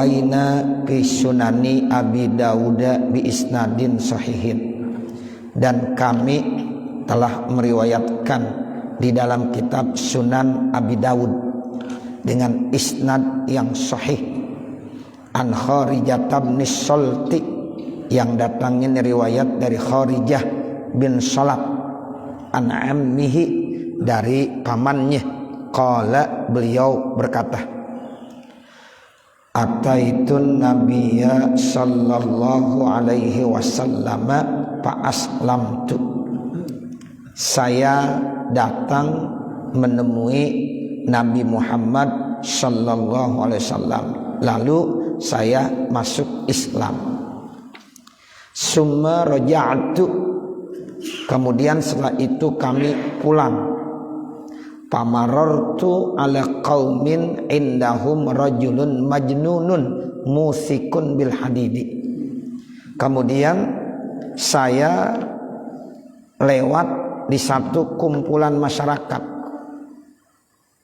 rawaina fi sunani Abi Dawud bi isnadin sahihin, dan kami telah meriwayatkan di dalam kitab Sunan Abi Dawud dengan isnad yang sahih an Kharijah bin Salti, yang datangnya riwayat dari Kharijah bin Salat an ammihi, dari pamannya. Qala, beliau berkata, ataitun nabiyya sallallahu alaihi wasallam fa aslamtu, saya datang menemui Nabi Muhammad sallallahu alaihi wasallam, lalu saya masuk Islam. Summa raja'tu, kemudian setelah itu kami pulang. Pamarartu ala qaumin indahum rajulun majnunun musikun bil hadidi, kemudian saya lewat di satu kumpulan masyarakat.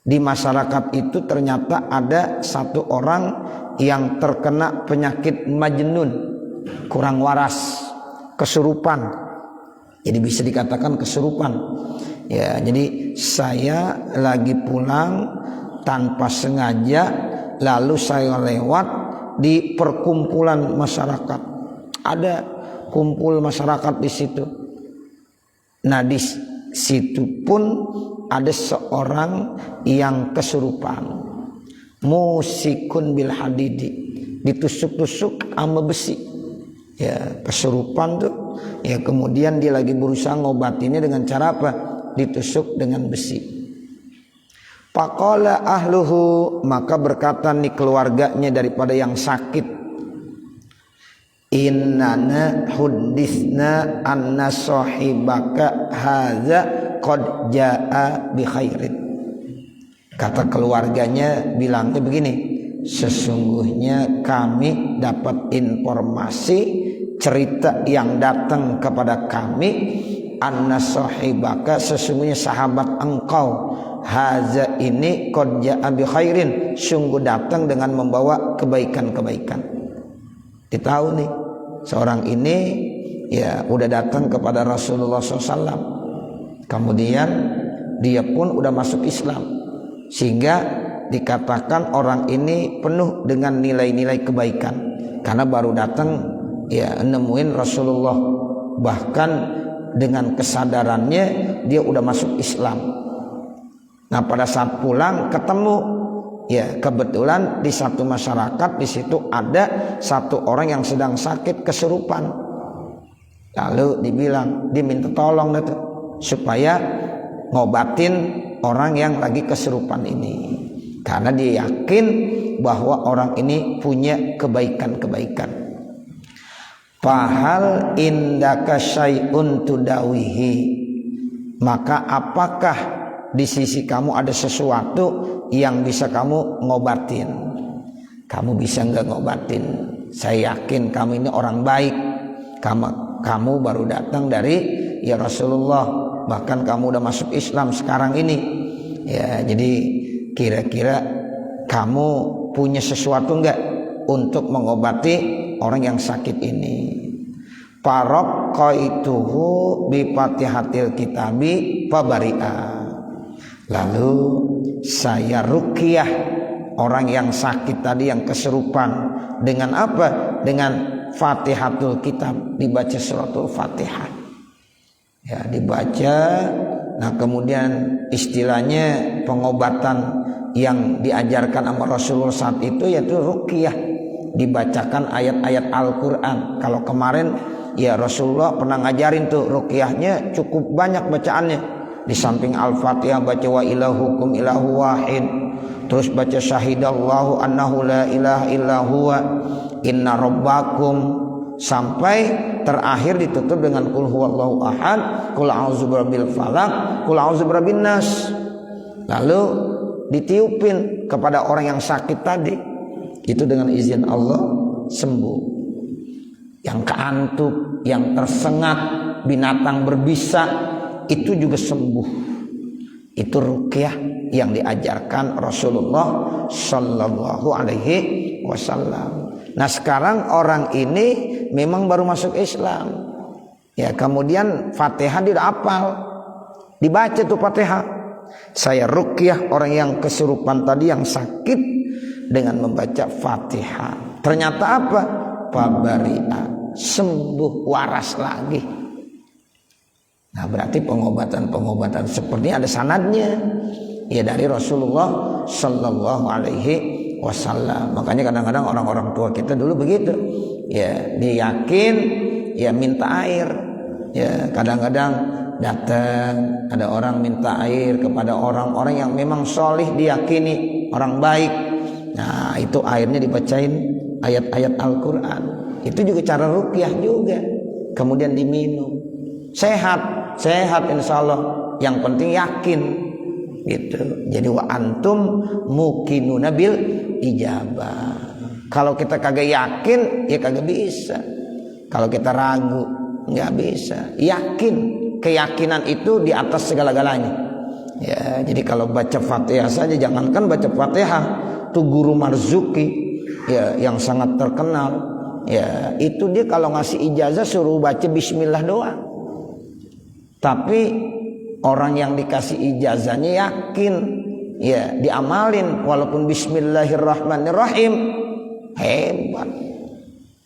Di masyarakat itu ternyata ada satu orang yang terkena penyakit majnun, kurang waras, kesurupan. Jadi bisa dikatakan kesurupan. Ya, jadi saya lagi pulang tanpa sengaja, lalu saya lewat di perkumpulan masyarakat. Ada kumpul masyarakat di situ. Nah, di situ pun ada seorang yang kesurupan, musikun bil hadidi, ditusuk-tusuk sama besi. Ya, kesurupan tuh. Ya, kemudian dia lagi berusaha ngobatinnya dengan cara apa? Ditusuk dengan besi. Faqala ahluhu, maka berkata nih keluarganya daripada yang sakit, innana hudditsna anna sahibaka hadza qad jaa bi khairin. Kata keluarganya bilangnya begini, sesungguhnya kami dapat informasi, cerita yang datang kepada kami, anna sahibaka, sesungguhnya sahabat engkau, haza ini qad jaa bi khairin, sungguh datang dengan membawa kebaikan-kebaikan. Ditahu nih seorang ini ya udah datang kepada Rasulullah SAW, kemudian dia pun udah masuk Islam, sehingga dikatakan orang ini penuh dengan nilai-nilai kebaikan karena baru datang ya nemuin Rasulullah, bahkan dengan kesadarannya dia udah masuk Islam. Nah, pada saat pulang ketemu ya kebetulan di satu masyarakat, di situ ada satu orang yang sedang sakit kesurupan. Lalu diminta tolong itu supaya ngobatin orang yang lagi kesurupan ini, karena dia yakin bahwa orang ini punya kebaikan-kebaikan. Fahal indaka syai'un tudawihi, maka apakah di sisi kamu ada sesuatu yang bisa kamu ngobatin? Kamu bisa enggak ngobatin? Saya yakin kamu ini orang baik. Kamu baru datang dari ya Rasulullah, bahkan kamu udah masuk Islam sekarang ini. Ya, jadi kira-kira kamu punya sesuatu enggak untuk mengobati orang yang sakit ini? Faraqaituhu bi fatihatil kitabi fabari'a, lalu saya ruqyah orang yang sakit tadi, yang kesurupan, dengan apa? Dengan fatihatul kitab, dibaca suratul fatihah ya, dibaca. Nah, kemudian istilahnya pengobatan yang diajarkan sama Rasulullah saat itu yaitu ruqyah, dibacakan ayat-ayat Al-Quran. Kalau kemarin ya Rasulullah pernah ngajarin tuh ruqyahnya cukup banyak bacaannya. Di samping Al-Fatihah baca wa ilahukum ilahu wahid, terus baca syahidallahu annahu la ilaha illa huwa inna rabbakum, sampai terakhir ditutup dengan qul huwallahu ahad, qul a'udzu birabbil falaq, qul a'udzu birabbin nas. Lalu ditiupin kepada orang yang sakit tadi, itu dengan izin Allah sembuh. Yang keantuk, yang tersengat, binatang berbisa, itu juga sembuh. Itu ruqyah yang diajarkan Rasulullah sallallahu alaihi wasallam. Nah sekarang orang ini memang baru masuk Islam. Ya kemudian Fatihah dia udah hafal. Dibaca tuh Fatihah. Saya ruqyah orang yang kesurupan tadi yang sakit dengan membaca Fatihah. Ternyata apa? Fabari'a, sembuh, waras lagi. Nah berarti pengobatan seperti ada sanadnya. Ya dari Rasulullah Sallallahu Alaihi Wasallam. Makanya kadang-kadang orang-orang tua kita dulu begitu. Ya dia yakin, ya minta air. Ya kadang-kadang datang ada orang minta air kepada orang-orang yang memang solih diyakini orang baik. Nah itu airnya dibacain ayat-ayat Al-Quran. Itu juga cara ruqyah juga. Kemudian diminum. Sehat insya Allah. Yang penting yakin gitu. Jadi wa antum muqinuna bil ijabah. Kalau kita kagak yakin ya kagak bisa. Kalau kita ragu nggak bisa. Yakin, keyakinan itu di atas segala-galanya. Ya, jadi kalau baca Fatihah saja, jangankan baca Fatihah, tuh guru Marzuki ya yang sangat terkenal. Ya, itu dia kalau ngasih ijazah suruh baca bismillah doang. Tapi orang yang dikasih ijazahnya yakin, ya diamalin walaupun bismillahirrahmanirrahim. Hebat.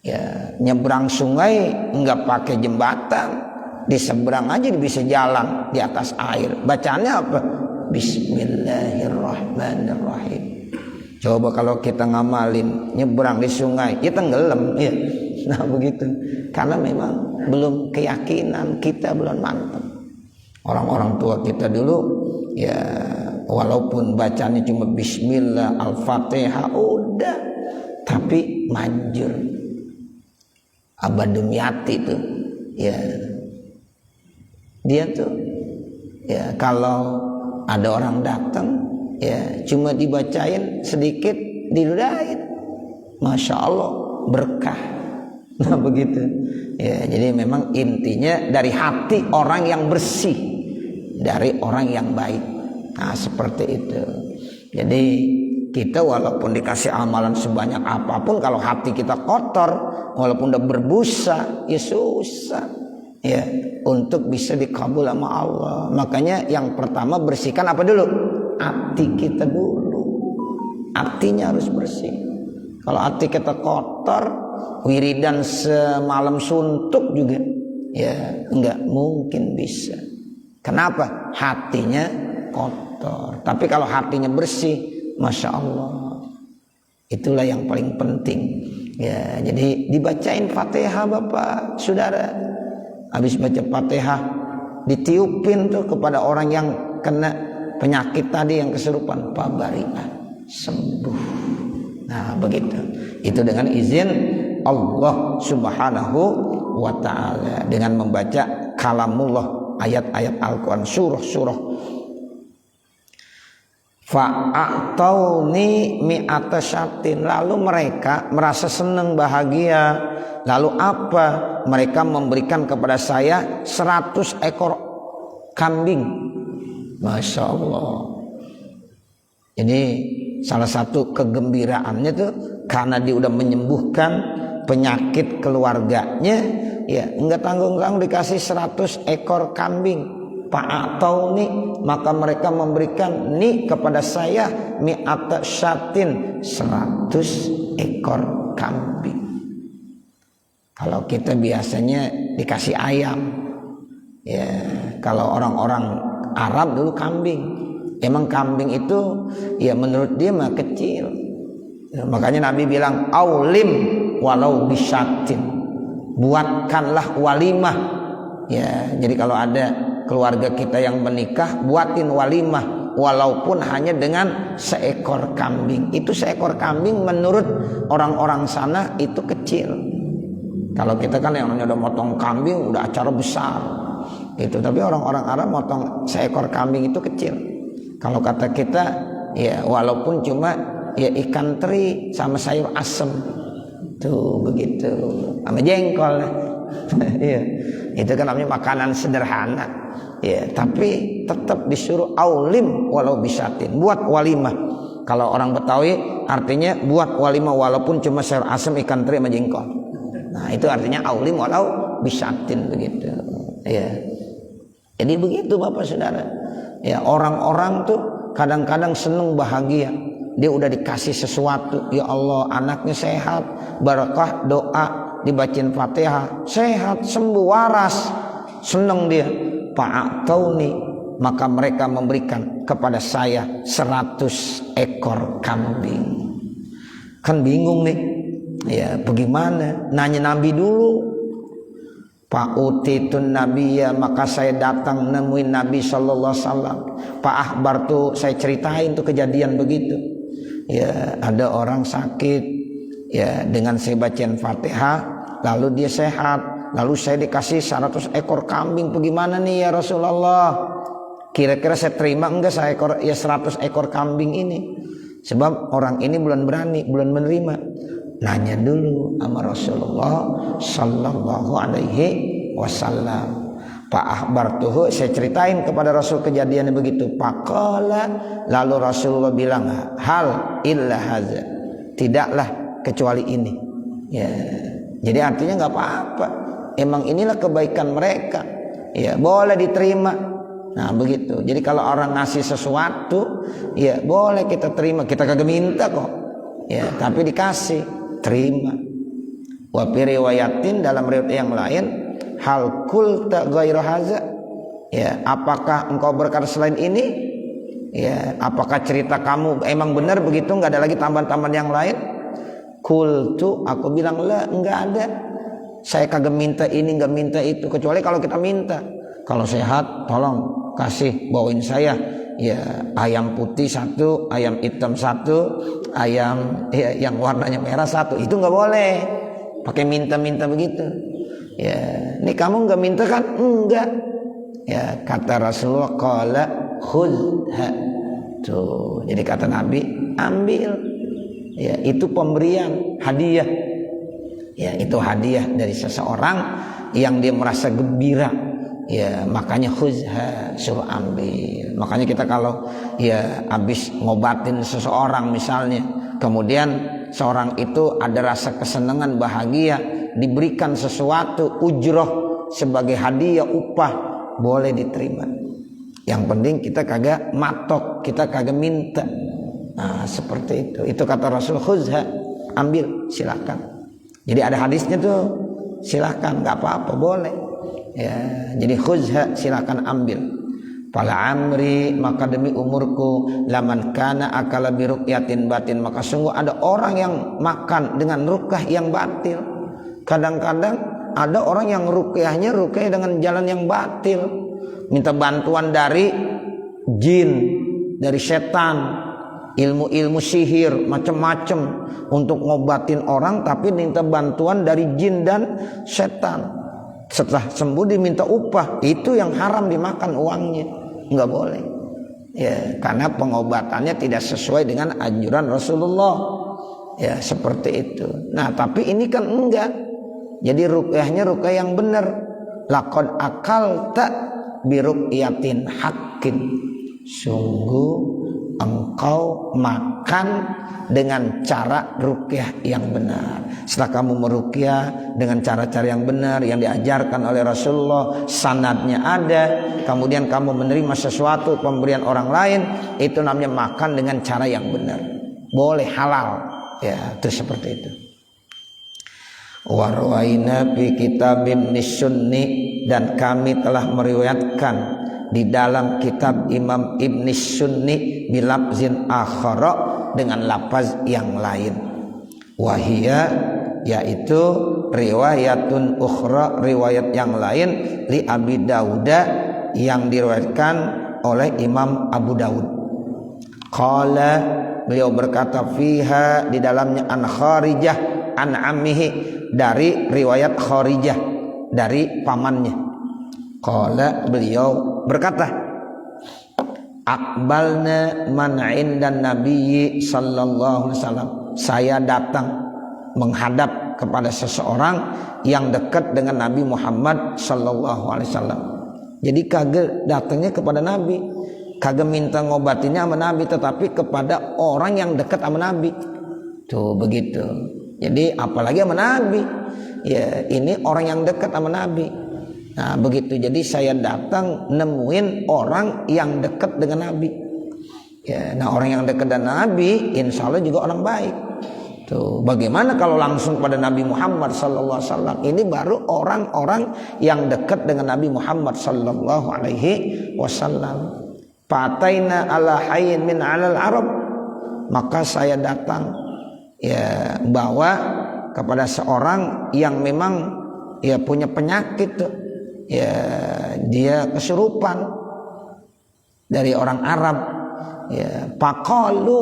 Ya, nyebrang sungai enggak pakai jembatan, diseberang aja bisa jalan di atas air. Bacaannya apa? Bismillahirrahmanirrahim. Coba kalau kita ngamalin nyebrang di sungai, ya tenggelam ya. Nah begitu. Karena memang belum keyakinan kita belum mantap. Orang-orang tua kita dulu ya walaupun bacanya cuma bismillah, al-fatihah udah, tapi manjur. Abah Dumyati tuh ya dia tuh ya kalau ada orang datang ya cuma dibacain sedikit diludahin, masya Allah berkah. Nah begitu ya. Jadi memang intinya dari hati orang yang bersih, dari orang yang baik. Nah seperti itu. Jadi kita walaupun dikasih amalan sebanyak apapun, kalau hati kita kotor, walaupun udah berbusa, ya susah ya untuk bisa dikabul sama Allah. Makanya yang pertama bersihkan apa dulu? Hati kita dulu. Hatinya harus bersih. Kalau hati kita kotor, wiridan semalam suntuk juga ya enggak mungkin bisa. Kenapa? Hatinya kotor. Tapi kalau hatinya bersih, masya Allah, itulah yang paling penting ya. Jadi dibacain Fatihah Bapak Saudara, habis baca Fatihah ditiupin tuh kepada orang yang kena penyakit tadi yang kesurupan, fabari'ah, sembuh. Nah begitu. Itu dengan izin Allah Subhanahu wa ta'ala, dengan membaca kalamullah, ayat-ayat Al-Quran, surah-surah. Fa'atauni mi'ata syatin, lalu mereka merasa senang bahagia. Lalu apa? Mereka memberikan kepada saya 100 ekor kambing. Masya Allah. Ini salah satu kegembiraannya tuh karena dia udah menyembuhkan penyakit keluarganya, ya enggak tanggung-tanggung dikasih 100 ekor kambing. Fa'atauni, maka mereka memberikan ni kepada saya mi'ata syatin, 100 ekor kambing. Kalau kita biasanya dikasih ayam, ya kalau orang-orang Arab dulu kambing. Emang kambing itu ya menurut dia mah kecil. Ya, makanya Nabi bilang aulim walau bisyatin, buatkanlah walimah. Ya, jadi kalau ada keluarga kita yang menikah, buatin walimah walaupun hanya dengan seekor kambing. Itu seekor kambing menurut orang-orang sana itu kecil. Kalau kita kan yang udah motong kambing udah acara besar gitu, tapi orang-orang Arab motong seekor kambing itu kecil. Kalau kata kita ya walaupun cuma ya ikan teri sama sayur asem tuh begitu, sama jengkol. Iya, itu kan namanya makanan sederhana. Ya, tapi tetap disuruh aulim walau bisyatin, buat walimah. Kalau orang Betawi artinya buat walimah walaupun cuma sayur asem, ikan teri sama jengkol. Nah itu artinya aulim walau bisatin begitu. Ya. Jadi begitu Bapak Saudara. Ya, orang-orang tuh kadang-kadang seneng bahagia. Dia udah dikasih sesuatu, ya Allah anaknya sehat, barakah doa, dibacain Fatihah, sehat, sembuh, waras. Seneng dia. Fa'atauni, maka mereka memberikan kepada saya 100 ekor kambing. Kan bingung nih. Ya, bagaimana? Nanya Nabi dulu. Pak utitun Nabiya, maka saya datang nemuin Nabi sallallahu alaihi wasallam. Pak Akbar tuh saya ceritain tuh kejadian begitu. Ya, ada orang sakit, ya dengan saya bacain Fatihah, lalu dia sehat, lalu saya dikasih 100 ekor kambing. Bagaimana nih ya Rasulullah? Kira-kira saya terima enggak 100 ekor kambing ini? Sebab orang ini belum berani, belum menerima. Nanya dulu sama Rasulullah sallallahu alaihi wasallam. Pak Akbar tuh saya ceritain kepada Rasul kejadiannya begitu. Faqala, lalu Rasulullah bilang, hal illa haza, tidaklah kecuali ini. Ya, jadi artinya nggak apa-apa. Emang inilah kebaikan mereka. Ya, boleh diterima. Nah begitu. Jadi kalau orang ngasih sesuatu, ya boleh kita terima. Kita kagak minta kok. Ya, tapi dikasih. Terima. Wa fi riwayatin, dalam riwayat yang lain, hal kulta ghairu haza, ya apakah engkau berkata selain ini? Ya, apakah cerita kamu emang benar begitu, enggak ada lagi tambahan-tambahan yang lain? Kultu, aku bilang lah, enggak ada. Saya kagak minta ini, enggak minta itu, kecuali kalau kita minta. Kalau sehat tolong kasih bawain saya ya ayam putih 1, ayam hitam 1, ayam ya, yang warnanya merah 1. Itu nggak boleh pakai minta-minta begitu. Ya, ini kamu nggak minta kan? Enggak. Ya, kata Rasulullah qala khudha. Tuh, jadi kata Nabi, ambil. Ya, itu pemberian hadiah. Ya, itu hadiah dari seseorang yang dia merasa gembira. Ya, makanya khudha, suruh ambil. Makanya kita kalau ya habis ngobatin seseorang misalnya, kemudian seorang itu ada rasa kesenangan, bahagia, diberikan sesuatu ujroh sebagai hadiah, upah, boleh diterima. Yang penting kita kagak matok, kita kagak minta. Nah seperti itu. Itu kata Rasul, khudha, ambil, silakan. Jadi ada hadisnya tuh, silakan, nggak apa-apa, boleh. Ya, jadi khudha, silakan ambil. Fala amri, maka demi umurku, laman kana akala bi ruqyatin batin, maka sungguh ada orang yang makan dengan ruqyah yang batil. Kadang-kadang ada orang yang ruqyahnya dengan jalan yang batil, minta bantuan dari jin, dari setan, ilmu-ilmu sihir macam-macam untuk ngobatin orang, tapi minta bantuan dari jin dan setan. Setelah sembuh diminta upah, itu yang haram dimakan uangnya, nggak boleh. Ya, karena pengobatannya tidak sesuai dengan anjuran Rasulullah. Ya, seperti itu. Nah, tapi ini kan enggak. Jadi ruqyahnya ruqyah yang benar. Laqad akalta bi ruqyatin haqqin. Sungguh engkau makan dengan cara ruqyah yang benar. Setelah kamu meruqyah dengan cara-cara yang benar yang diajarkan oleh Rasulullah, sanadnya ada, kemudian kamu menerima sesuatu pemberian orang lain, itu namanya makan dengan cara yang benar. Boleh, halal. Ya, itu seperti itu. Wa rawaina fi kitab Ibnu Sunni, dan kami telah meriwayatkan di dalam kitab Imam Ibn Sunni bilafzin akhara, dengan lafaz yang lain. Wahia, yaitu riwayatun ukhra, riwayat yang lain, li Abi Dauda, yang diriwayatkan oleh Imam Abu Daud. Qala, beliau berkata, fiha, di dalamnya, an Kharijah an ammihi, dari riwayat Kharijah dari pamannya. Qala, beliau berkata, aqbalna man indan nabiyyi sallallahu alaihi wasallam, saya datang menghadap kepada seseorang yang dekat dengan Nabi Muhammad sallallahu alaihi wasallam. Jadi kagak datangnya kepada Nabi, kagak minta ngobatinnya sama Nabi, tetapi kepada orang yang dekat sama Nabi. Tuh begitu. Jadi apalagi sama Nabi. Ya, ini orang yang dekat sama Nabi. Nah, begitu. Jadi saya datang nemuin orang yang dekat dengan Nabi. Ya, nah orang yang dekat dengan Nabi, insya Allah juga orang baik. Tuh, bagaimana kalau langsung pada Nabi Muhammad sallallahu alaihi wasallam? Ini baru orang-orang yang dekat dengan Nabi Muhammad sallallahu alaihi wasallam. Fataina ala hayyin min alal Arab, maka saya datang ya bawa kepada seorang yang memang ya punya penyakit tuh. Ya dia kesurupan dari orang Arab. Ya faqalu,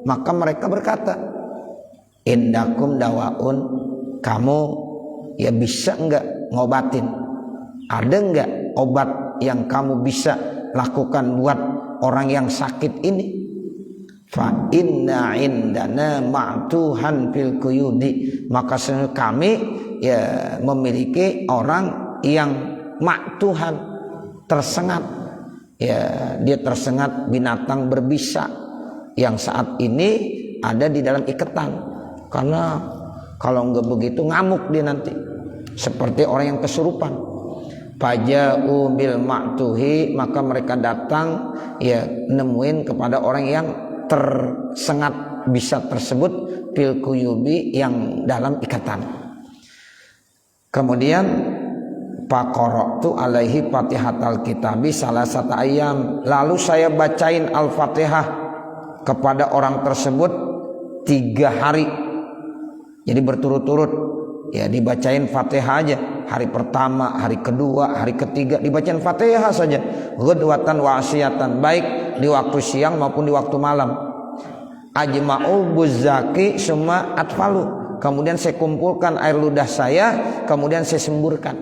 maka mereka berkata, indakum dawaun, kamu ya bisa enggak ngobatin? Ada enggak obat yang kamu bisa lakukan buat orang yang sakit ini? Fa inna indana ma'tuhan fil quyudi, maka kami ya memiliki orang yang ma'tuhan, tersengat. Ya, dia tersengat binatang berbisa yang saat ini ada di dalam iketan. Karena kalau enggak begitu ngamuk dia nanti, seperti orang yang kesurupan. Faja'u bil ma'tuhi, maka mereka datang ya nemuin kepada orang yang tersengat bisa tersebut fil quyubi, yang dalam ikatan. Kemudian faqara'tu alaihi fatihatal kitabi salasata ayyam, lalu saya bacain al-Fatihah kepada orang tersebut 3 hari. Jadi berturut-turut ya dibacain Fatihah aja. Hari pertama, hari kedua, hari ketiga dibacain Fatihah saja. Ghudwatan wa asyatan, baik di waktu siang maupun di waktu malam. Ajma'u buzaki summa atfalu, kemudian saya kumpulkan air ludah saya, kemudian saya semburkan.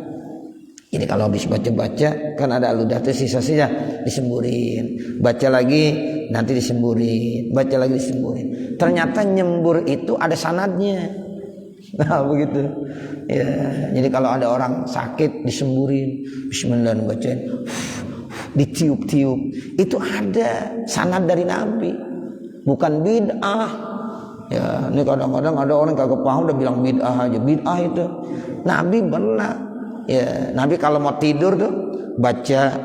Jadi kalau habis baca-baca kan ada ludah itu sisa-sisa, disemburin, baca lagi nanti disemburin, baca lagi disemburin. Ternyata nyembur itu ada sanadnya. Nah begitu ya. Jadi kalau ada orang sakit disemburin, bismillah bacain, ditiup-tiup, itu ada sanad dari Nabi, bukan bid'ah. Ya, ini kadang-kadang ada orang kagak paham udah bilang bid'ah aja. Bid'ah itu Nabi pernah. Ya, Nabi kalau mau tidur tuh baca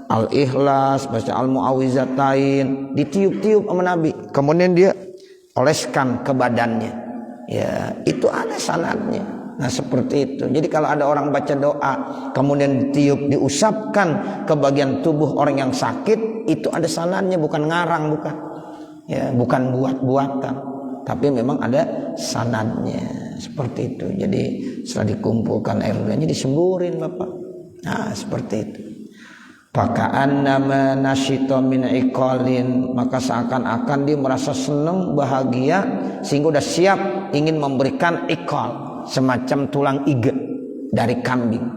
Al-Ikhlas, baca Al-Mu'awwizatain, ditiup-tiup sama Nabi. Kemudian dia oleskan ke badannya. Ya, itu ada sanadnya. Nah, seperti itu. Jadi kalau ada orang baca doa kemudian ditiup, diusapkan ke bagian tubuh orang yang sakit, itu ada sanadnya, bukan ngarang, bukan. Ya, bukan buat-buatan, tapi memang ada sanadnya. Seperti itu. Jadi setelah dikumpulkan air ludahnya disemburin Bapak. Nah seperti itu. Pakaan nama nasyito min iqalin, maka seakan-akan dia merasa senang, bahagia, sehingga udah siap ingin memberikan iqal, semacam tulang iga dari kambing.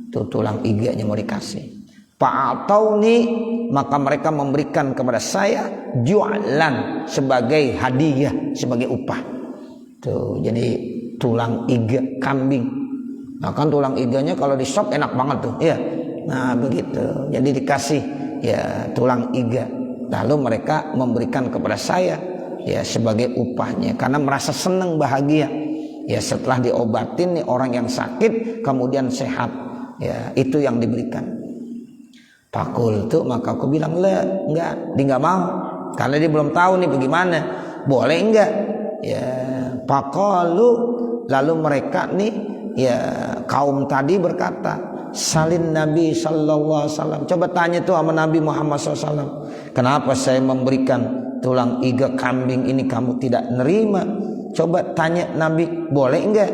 Itu tulang iganya mau dikasih. Fa'atauni, maka mereka memberikan kepada saya ju'lan, sebagai hadiah, sebagai upah. Tuh, jadi tulang iga kambing. Nah kan tulang iganya kalau di sop enak banget tuh, ya. Nah begitu. Jadi dikasih ya tulang iga. Lalu mereka memberikan kepada saya ya sebagai upahnya, karena merasa senang, bahagia. Ya setelah diobatin nih orang yang sakit kemudian sehat. Ya itu yang diberikan. Pakul tuh, maka aku bilang enggak, dia enggak mau, karena dia belum tahu nih bagaimana. Boleh enggak? Ya pakalu, lalu mereka nih ya kaum tadi berkata, salin Nabi sallallahu alaihi wasallam. Coba tanya tuh sama Nabi Muhammad SAW, kenapa saya memberikan tulang iga kambing ini kamu tidak nerima? Coba tanya Nabi, boleh enggak?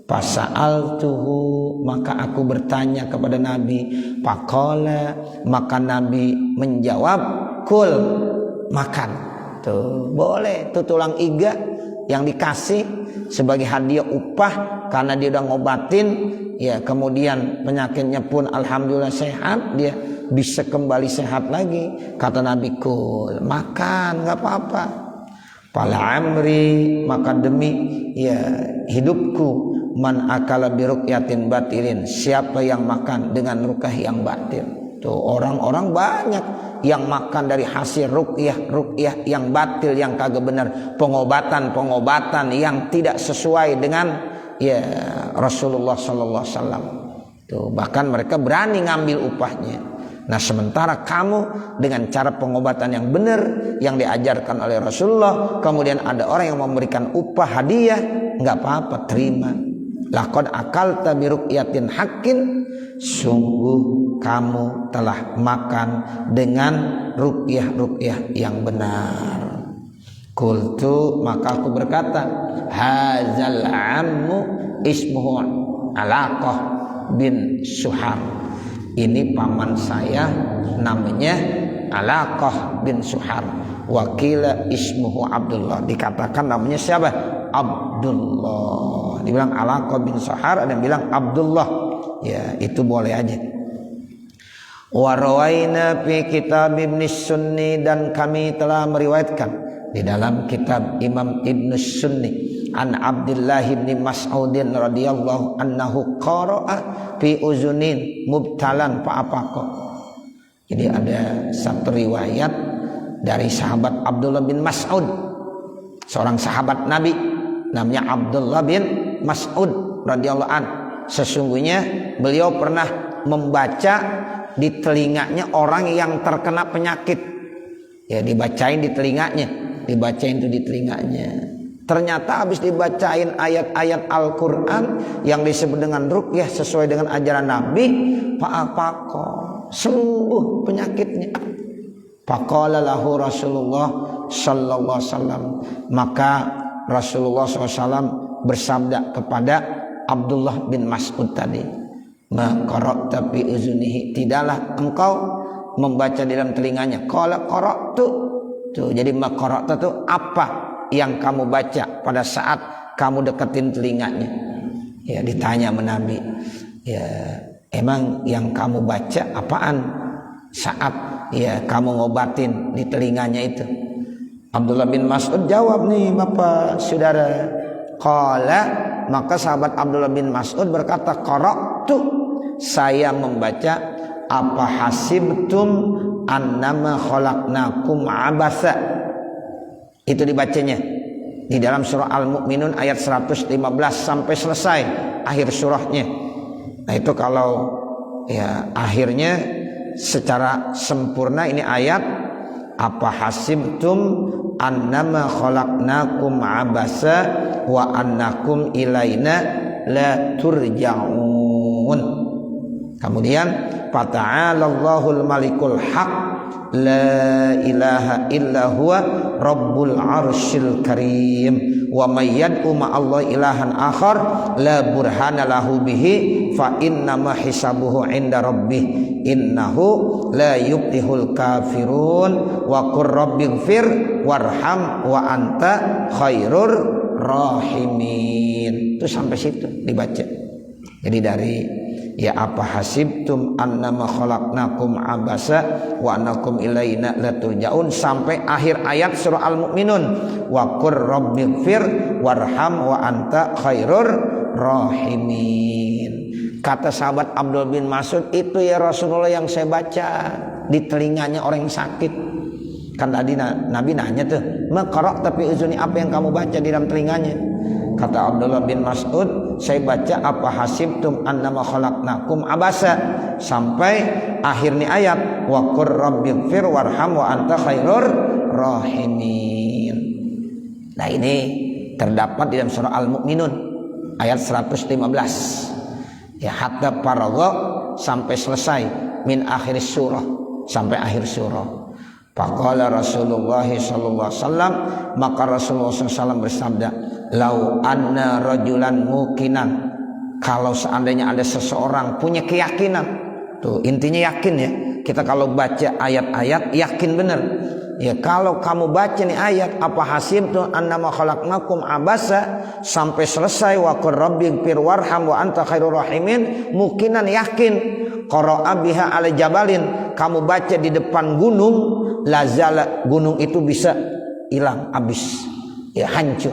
Pasal tuhu, maka aku bertanya kepada Nabi. Pakola, maka Nabi menjawab, kul, makan. Tuh boleh, tuh tulang iga yang dikasih sebagai hadiah upah karena dia udah ngobatin ya, kemudian penyakitnya pun alhamdulillah sehat, dia bisa kembali sehat lagi. Kata Nabi, kul, makan, nggak apa-apa. Pala amri, maka demi ya hidupku, man akala birukyatin batilin, siapa yang makan dengan rukah yang batil. Tuh orang-orang banyak yang makan dari hasil ruqyah yang batil, yang kagak benar, pengobatan yang tidak sesuai dengan ya Rasulullah sallallahu alaihi wasallam. Tuh, bahkan mereka berani ngambil upahnya. Nah, sementara kamu dengan cara pengobatan yang benar yang diajarkan oleh Rasulullah, kemudian ada orang yang memberikan upah hadiah, enggak apa-apa, terima. Laqad akalta bi ruqyatin haqqin, sungguh kamu telah makan dengan ruqyah yang benar. Qultu, maka aku berkata, hazal ammu ismuhu Alaqah bin Suhar. Ini paman saya namanya Alaqah bin Suhar. Wakila ismuhu Abdullah. Dikatakan namanya siapa? Abdullah. Dibilang Alaqah bin Suhar, ada yang bilang Abdullah. Ya, itu boleh aja. Wa rawaina fi kitab Ibnu Sunni, dan kami telah meriwayatkan di dalam kitab Imam Ibnu Sunni an Abdullah bin Mas'ud radhiyallahu anhu qara'a fi uzunin mubtalan fa'afaqa. Jadi ada satu riwayat dari sahabat Abdullah bin Mas'ud, seorang sahabat Nabi namanya Abdullah bin Mas'ud radhiyallahu an. Sesungguhnya beliau pernah membaca di telinganya orang yang terkena penyakit. Ya, dibacain di telinganya, dibacain itu di telinganya. Ternyata habis dibacain ayat-ayat Al-Quran yang disebut dengan ruqyah sesuai dengan ajaran Nabi, fa'afaqa, sembuh penyakitnya. Faqala lahu Rasulullah sallallahu alaihi wasallam, maka Rasulullah SAW bersabda kepada Abdullah bin Mas'ud tadi, ma qara'ta fi uzunihi, tidaklah engkau membaca di dalam telinganya. Qala qara'tu, tuh, jadi ma qara'ta itu apa yang kamu baca pada saat kamu deketin telinganya. Ya, ditanya sama Nabi, ya emang yang kamu baca apaan saat ya kamu ngobatin di telinganya itu? Abdullah bin Mas'ud jawab nih Bapak Saudara, qala, maka sahabat Abdullah bin Mas'ud berkata, qara'tu, saya membaca, apa hasibtum annama khalaqnakum abasa. Itu dibacanya di dalam surah Al-Mu'minun ayat 115 sampai selesai akhir surahnya. Nah, itu kalau ya akhirnya secara sempurna ini ayat, apa hasibtum annama khalaqnakum abasa wa annakum ilaina la turja'un. Kemudian fata'alallahul malikul haq la ilaha illa huwa rabbul arsyil karim wa may yad'u ma'allah ilahan akhar la burhana lahu bihi fa innama hisabuhu 'inda rabbih innahu la yuflihul kafirun wa qur rabbighfir warham wa anta khairur rahimin. Itu sampai situ dibaca. Jadi dari ya apa hasibtum annama khalaqnakum abasa wa annakum ilaina la turja'un sampai akhir ayat surah Al-Mu'minun, wa qur rabbighfir warham wa anta khairur rahimin. Kata sahabat Abdul bin Mas'ud, itu ya Rasulullah yang saya baca di telinganya orang yang sakit. Kan tadi Nabi nanya tuh, ma qara'ta fi uzuni, apa yang kamu baca di dalam telinganya? Kata Abdullah bin Mas'ud, saya baca apa hasibtum annama khalaqnakum abasa sampai akhirnya ayat wa qur rabbighfir warham wa anta khairur rahimin. Nah, ini terdapat di dalam surah Al-Mu'minun ayat 115. Ya, hatta faragha, sampai selesai, min akhir surah, sampai akhir surah. Faqala Rasulullah sallallahu alaihi wasallam, maka Rasulullah SAW bersabda, lau anna rajulan muqinan, kalau seandainya ada seseorang punya keyakinan, tuh intinya yakin ya, kita kalau baca ayat-ayat yakin benar ya. Kalau kamu baca nih ayat apa hasibtum annama khalaqnakum abasa sampai selesai wa qur rabbighfir warham wa anta khairur rahimin, muqinan yakin, qara'a biha ala jabalin, kamu baca di depan gunung, lazala, gunung itu bisa hilang, habis ya, hancur.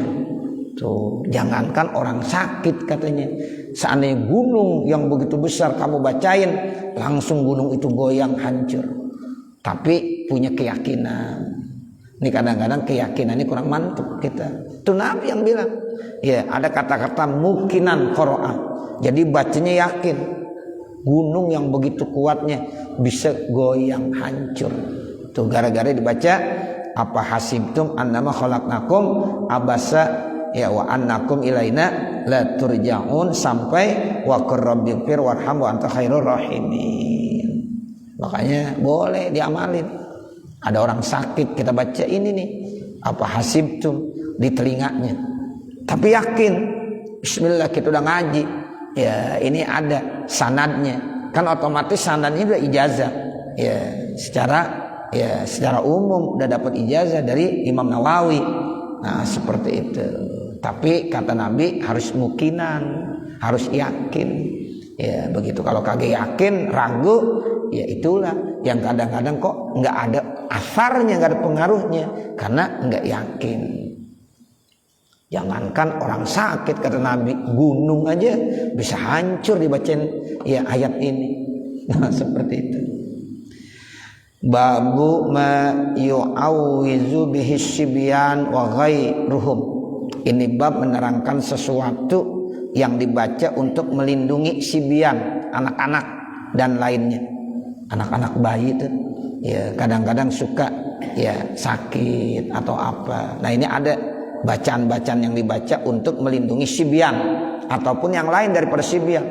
Tuh, jangankan orang sakit katanya, seandainya gunung yang begitu besar kamu bacain, langsung gunung itu goyang hancur. Tapi punya keyakinan. Ini kadang-kadang keyakinan ini kurang mantap kita. Itu Nabi yang bilang. Ya, ada kata-kata mukinan qara'a. Jadi bacanya yakin. Gunung yang begitu kuatnya bisa goyang hancur. Tuh gara-gara dibaca apa hasibtum annama khalaqnakum abasa ya wa annakum ilaina la turja'un sampai wa qurrabbir warham wa anta khairur rahimin. Makanya boleh diamalin. Ada orang sakit kita baca ini nih apa hasibtum di telinganya. Tapi yakin bismillah kita udah ngaji. Ya, ini ada sanadnya. Kan otomatis sanadnya udah ijazah. Ya, secara umum udah dapat ijazah dari Imam Nawawi. Nah, seperti itu. Tapi kata Nabi harus mukinan, harus yakin. Ya, begitu. Kalau kagak yakin, ragu, ya itulah yang kadang-kadang kok nggak ada asarnya, nggak ada pengaruhnya karena nggak yakin. Jangankan orang sakit kata Nabi, gunung aja bisa hancur dibacain ya ayat ini. Nah, seperti itu. Babu ma yu'awwizu bihi sibyan wa ghairuhum. Ini bab menerangkan sesuatu yang dibaca untuk melindungi sibyan, anak-anak dan lainnya. Anak-anak bayi itu ya kadang-kadang suka ya sakit atau apa. Nah, ini ada bacaan-bacaan yang dibaca untuk melindungi sibyan ataupun yang lain daripada sibyan.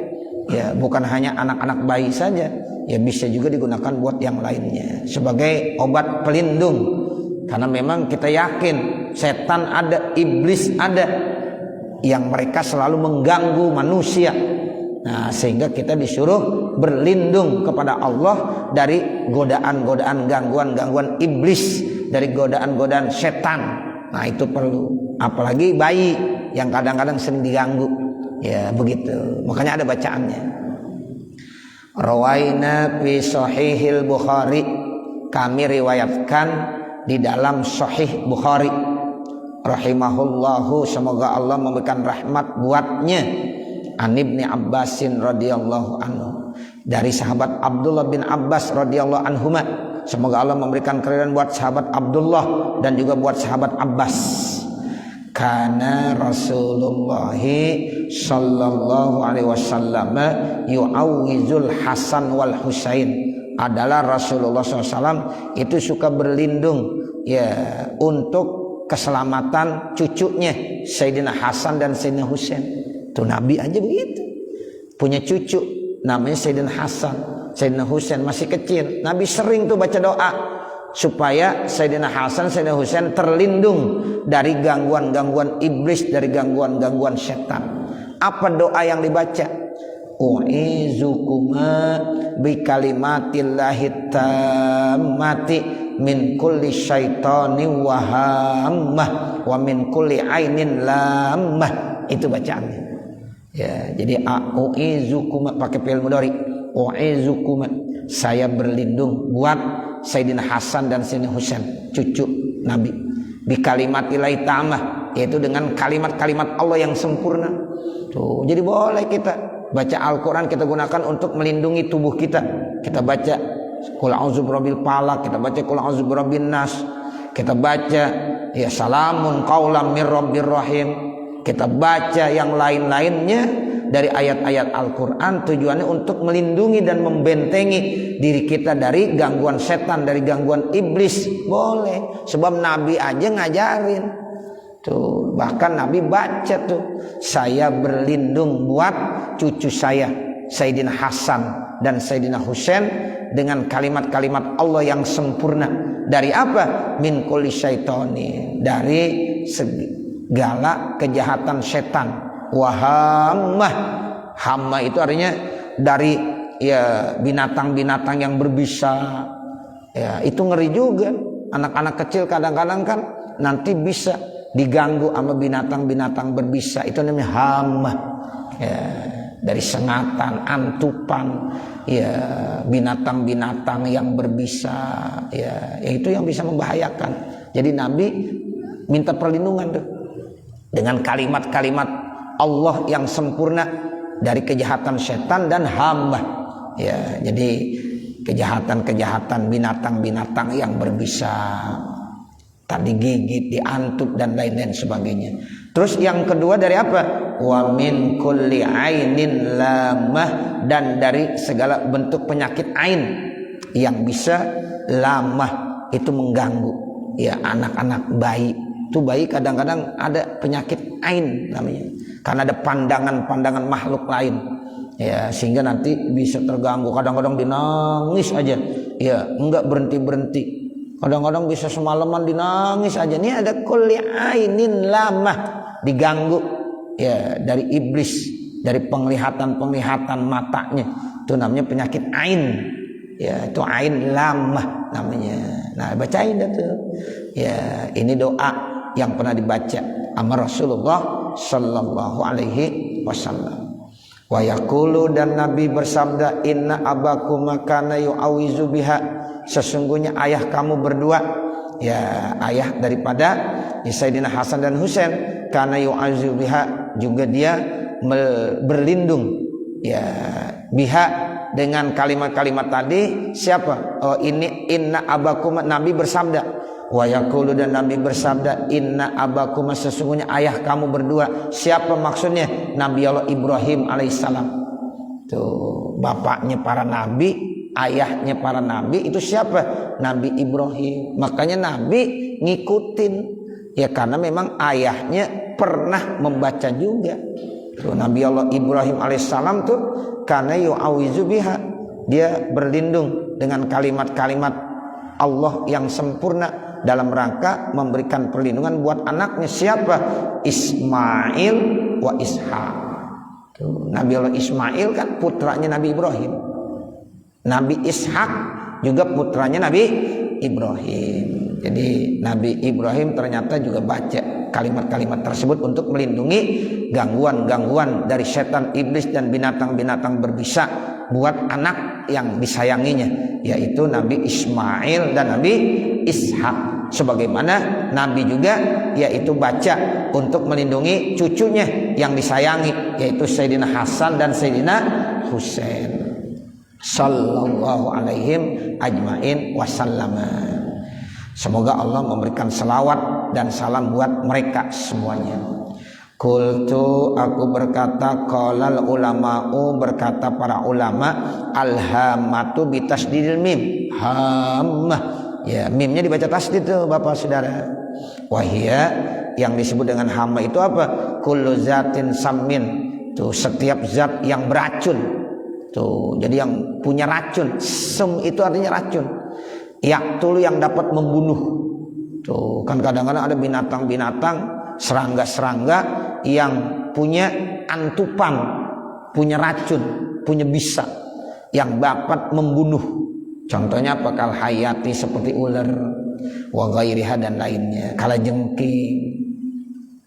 Ya, bukan hanya anak-anak bayi saja, ya bisa juga digunakan buat yang lainnya sebagai obat pelindung. Karena memang kita yakin setan ada, iblis ada yang mereka selalu mengganggu manusia. Nah, sehingga kita disuruh berlindung kepada Allah dari godaan-godaan, gangguan-gangguan iblis, dari godaan-godaan setan. Nah, itu perlu. Apalagi bayi yang kadang-kadang sering diganggu. Ya, begitu. Makanya ada bacaannya. Rawaina fi sahihil Bukhari. Kami riwayatkan di dalam sahih Bukhari. Rahimahullahu, semoga Allah memberikan rahmat buatnya. An Ibni Abbasin radhiyallahu anhu. Dari sahabat Abdullah bin Abbas radhiyallahu anhuma. Semoga Allah memberikan keridhaan buat sahabat Abdullah dan juga buat sahabat Abbas. Karena Rasulullah sallallahu alaihi wasallam yu'awwizul Hasan wal Husain. Adalah Rasulullah SAW itu suka berlindung ya untuk keselamatan cucunya Sayyidina Hasan dan Sayyidina Husain. Tuh Nabi aja begitu. Punya cucu namanya Sayyidina Hasan, Sayyidina Husain masih kecil. Nabi sering tuh baca doa supaya Sayyidina Hasan, Sayyidina Husain terlindung dari gangguan-gangguan iblis, dari gangguan-gangguan setan. Apa doa yang dibaca? U'izukuma bi kalimatillahi tammati min kulli syaitani wa hammah wa min kulli ainin lammah. Itu bacaannya. Ya, jadi u'izukuma pakai fi'il mudhari. U'izukuma, saya berlindung buat Sayyidina Hasan dan Sayyidina Husain, cucu Nabi. Bi kalimatillahi tammah, yaitu dengan kalimat-kalimat Allah yang sempurna. Tuh, jadi boleh kita baca Al-Quran, kita gunakan untuk melindungi tubuh kita. Kita baca Qul a'udzu birabbil falaq, kita baca Qul a'udzu birabbin nas, kita baca ya salamun qaulam mir rabbir rahim, kita baca yang lain-lainnya dari ayat-ayat Al-Quran. Tujuannya untuk melindungi dan membentengi diri kita dari gangguan setan, dari gangguan iblis. Boleh, sebab Nabi aja ngajarin tuh, bahkan Nabi baca tuh, saya berlindung buat cucu saya Sayyidina Hasan dan Sayyidina Husain dengan kalimat-kalimat Allah yang sempurna. Dari apa? Min kulli syaitani, dari segala kejahatan setan. Wahammah, hamma itu artinya dari ya binatang-binatang yang berbisa. Ya, itu ngeri juga. Anak-anak kecil kadang-kadang kan nanti bisa diganggu sama binatang-binatang berbisa. Itu namanya hammah. Ya, dari sengatan, antupan, ya binatang-binatang yang berbisa, ya itu yang bisa membahayakan. Jadi Nabi minta perlindungan tuh dengan kalimat-kalimat Allah yang sempurna dari kejahatan setan dan hamba. Ya, jadi kejahatan-kejahatan binatang-binatang yang berbisa, tadi digigit, diantuk dan lain-lain sebagainya. Terus yang kedua dari apa? Wa min kulli ainin lamah, dan dari segala bentuk penyakit ain yang bisa lamah, itu mengganggu. Ya, anak-anak bayi itu, bayi kadang-kadang ada penyakit ain namanya, karena ada pandangan-pandangan makhluk lain. Ya, sehingga nanti bisa terganggu. Kadang-kadang dinangis aja, ya enggak berhenti-berhenti. Kadang-kadang bisa semalaman dinangis aja. Ini ada kulli ainin lamah, diganggu ya dari iblis, dari penglihatan matanya. Itu namanya penyakit ain. Ya, itu ain lamah namanya. Nah, bacain dah tuh. Ya, ini doa yang pernah dibaca sama Rasulullah sallallahu alaihi wasallam. Wa yaqulu, dan Nabi bersabda, inna abakuma kana yu'awizu biha, sesungguhnya ayah kamu berdua, ya ayah daripada Sayyidina Hasan dan Husain, kana yu'awizu biha, juga dia berlindung ya biha dengan kalimat-kalimat tadi. Siapa? Oh, ini inna abakuma, Nabi bersabda. Wa yaqulu, dan Nabi bersabda, inna abakuma, sesungguhnya ayah kamu berdua. Siapa maksudnya? Nabi Allah Ibrahim alaihissalam. Tuh, bapaknya para nabi, ayahnya para nabi, itu siapa? Nabi Ibrahim. Makanya Nabi ngikutin, ya karena memang ayahnya pernah membaca juga. Tuh, Nabi Allah Ibrahim alaihissalam tuh karena yu'awizu biha, dia berlindung dengan kalimat-kalimat Allah yang sempurna dalam rangka memberikan perlindungan buat anaknya. Siapa? Ismail wa Ishak. Tuh, Nabi Allah Ismail kan putranya Nabi Ibrahim. Nabi Ishak juga putranya Nabi Ibrahim. Jadi Nabi Ibrahim ternyata juga baca kalimat-kalimat tersebut untuk melindungi gangguan-gangguan dari setan, iblis, dan binatang-binatang berbisa buat anak yang disayanginya, yaitu Nabi Ismail dan Nabi Ishak. Sebagaimana Nabi juga yaitu baca untuk melindungi cucunya yang disayangi, yaitu Sayyidina Hasan dan Sayyidina Husain sallallahu alaihim ajmain wasallama. Semoga Allah memberikan selawat dan salam buat mereka semuanya. Qultu, aku berkata, qalal ulama'u, berkata para ulama, alhamatu bitasdidil mim, hammah, ya mimnya dibaca tasdid tuh Bapak Saudara. Wahia, yang disebut dengan hamma itu apa? Kullu zatin sammin, tuh setiap zat yang beracun. Tuh, jadi yang punya racun. Sum itu artinya racun. Yaqtulu, yang dapat membunuh. Tuh, kan kadang-kadang ada binatang-binatang, serangga-serangga yang punya antupan, punya racun, punya bisa, yang dapat membunuh. Contohnya apa? Kal hayati, seperti ular, wa ghairiha, dan lainnya, kalajengking,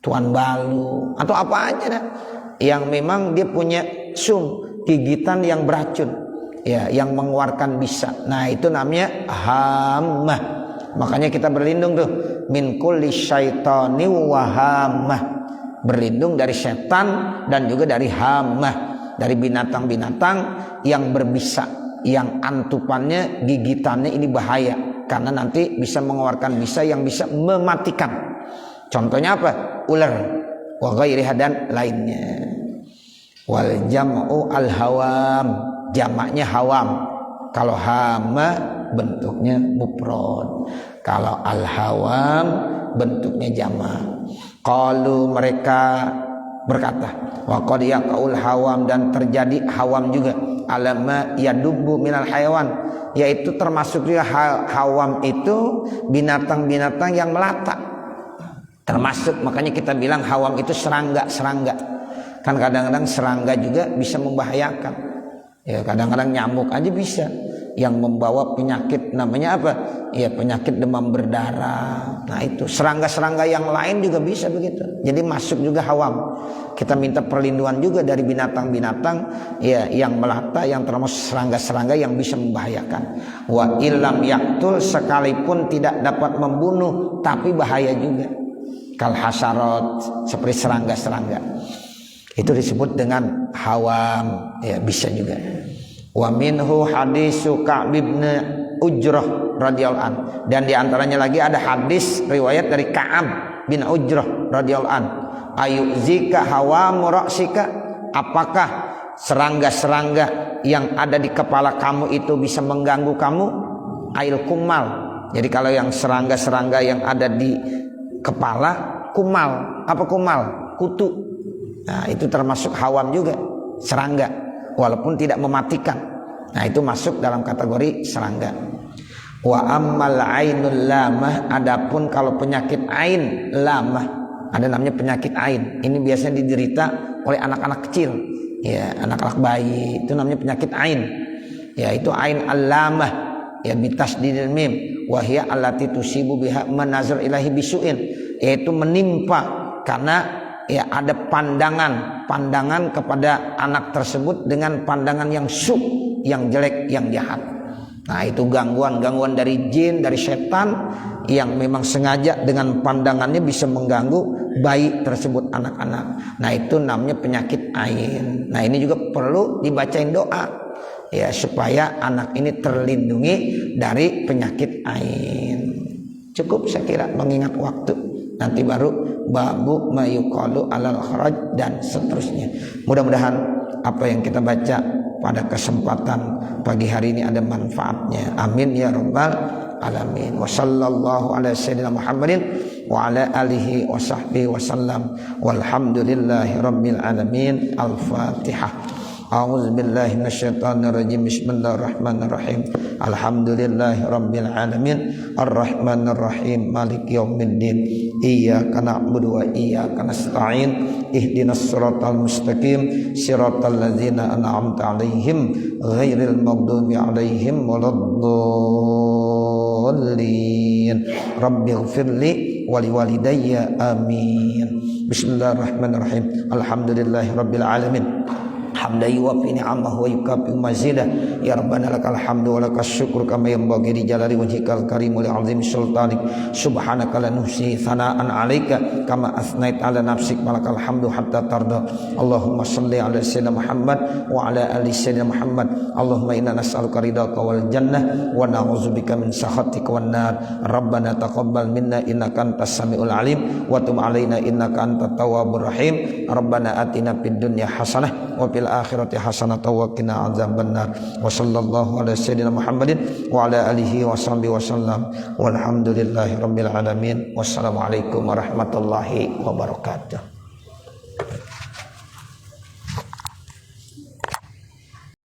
tuan balu, atau apa aja dah, yang memang dia punya sum, gigitan yang beracun, ya, yang mengeluarkan bisa. Nah, itu namanya hammah. Makanya kita berlindung tuh min kulli syaitani wa hammah, berlindung dari setan dan juga dari hammah, dari binatang-binatang yang berbisa, yang antupannya, gigitannya ini bahaya, karena nanti bisa mengeluarkan bisa yang bisa mematikan. Contohnya apa? Ular, wa ghairiha, dan lainnya. Wal jam'u al hawam, jamaknya hawam. Kalau hama bentuknya mufrad, kalau al hawam bentuknya jamak. Qalu, mereka berkata, wa qad yaqul hawam, dan terjadi hawam juga, alama yadubbu minal hayawan, yaitu termasuk juga hawam itu binatang-binatang yang melata, termasuk. Makanya kita bilang hawam itu serangga-serangga. Kan kadang-kadang serangga juga bisa membahayakan. Ya, kadang-kadang nyamuk aja bisa yang membawa penyakit, namanya apa? Ya, penyakit demam berdarah. Nah, itu serangga-serangga yang lain juga bisa begitu. Jadi masuk juga hawam. Kita minta perlindungan juga dari binatang-binatang ya yang melata, yang termasuk serangga-serangga yang bisa membahayakan. Wa illam yaqtul, sekalipun tidak dapat membunuh tapi bahaya juga. Kal hasarat, seperti serangga-serangga. Itu disebut dengan hawam, ya bisa juga. Wa minhu hadisu Ka'b bin Ujrah radhiyallahu an. Dan di antaranya lagi ada hadis riwayat dari Ka'ab bin Ujrah radhiyallahu an. Ayuzika hawamu ra'sika, apakah serangga-serangga yang ada di kepala kamu itu bisa mengganggu kamu? Ail kumal. Jadi kalau yang serangga-serangga yang ada di kepala, kumal. Apa kumal? Kutu. Nah, itu termasuk hawam juga, serangga, walaupun tidak mematikan. Nah, itu masuk dalam kategori serangga. Wa ammal ainul lamah, adapun kalau penyakit ain lamah, ada namanya penyakit ain. Ini biasanya diderita oleh anak-anak kecil, ya, anak-anak bayi, itu namanya penyakit ain. Ya, itu ain al-lamah, ya, bitasdidil mim, wa hiya allati tusibu biha manazar ilahi bisuin, yaitu menimpa karena ya ada pandangan kepada anak tersebut dengan pandangan yang yang jelek, yang jahat. Nah, itu gangguan dari jin, dari setan yang memang sengaja dengan pandangannya bisa mengganggu bayi tersebut, anak-anak. Nah, itu namanya penyakit ain. Nah, ini juga perlu dibacain doa, ya, supaya anak ini terlindungi dari penyakit ain. Cukup saya kira mengingat waktu. Nanti baru babu mayuqalu alal kharaj dan seterusnya. Mudah-mudahan apa yang kita baca pada kesempatan pagi hari ini ada manfaatnya. Amin ya rabbal alamin. Wa sallallahu ala sayyidina Muhammadin wa ala alihi wa sahbihi wa sallam. Walhamdulillahi rabbil alamin. Al-Fatihah. A'udzu billahi minasyaitonir rajim. Bismillahirrahmanirrahim. Alhamdulillahi rabbil alamin. Arrahmanir rahim. Maliki yaumiddin. Iyyaka na'budu wa iyyaka nasta'in. Ihdinas siratal mustaqim. Siratal ladzina an'amta 'alaihim ghairil maghdubi 'alaihim waladdallin. Rabbighfirli wa liwalidayya amin. Bismillahirrahmanirrahim. Alhamdulillahi rabbil alamin. Hamdan yuwafi ni'amahu wa yukafi mazidah. Ya Rabbana lakal hamdu wa lakas syukur kama yanbaghi li jalali wajhikal karim wa li 'azimi sultanik. Subhanaka la nuhsi thana'an 'alaika kama athnait 'ala nafsik walakal hamdu hatta tarda. Allahumma shalli 'ala sayyidina Muhammad wa 'ala ali sayyidina Muhammad. Allahumma inna nas'aluka ridhaka wal jannah wa na'udzubika min sakhatika wan nar. Rabbana taqabbal minna innaka antas samiul alim wa tub 'alaina innaka antat tawwabur rahim. Rabbana atina fid dunya hasanah wa fil akhirati hasanatan wa qina adzabannar. Wa sallallahu ala sayyidina Muhammadin wa ala alihi wa sahbihi wasallam. Walhamdulillahi rabbil alamin. Wassalamualaikum warahmatullahi wabarakatuh.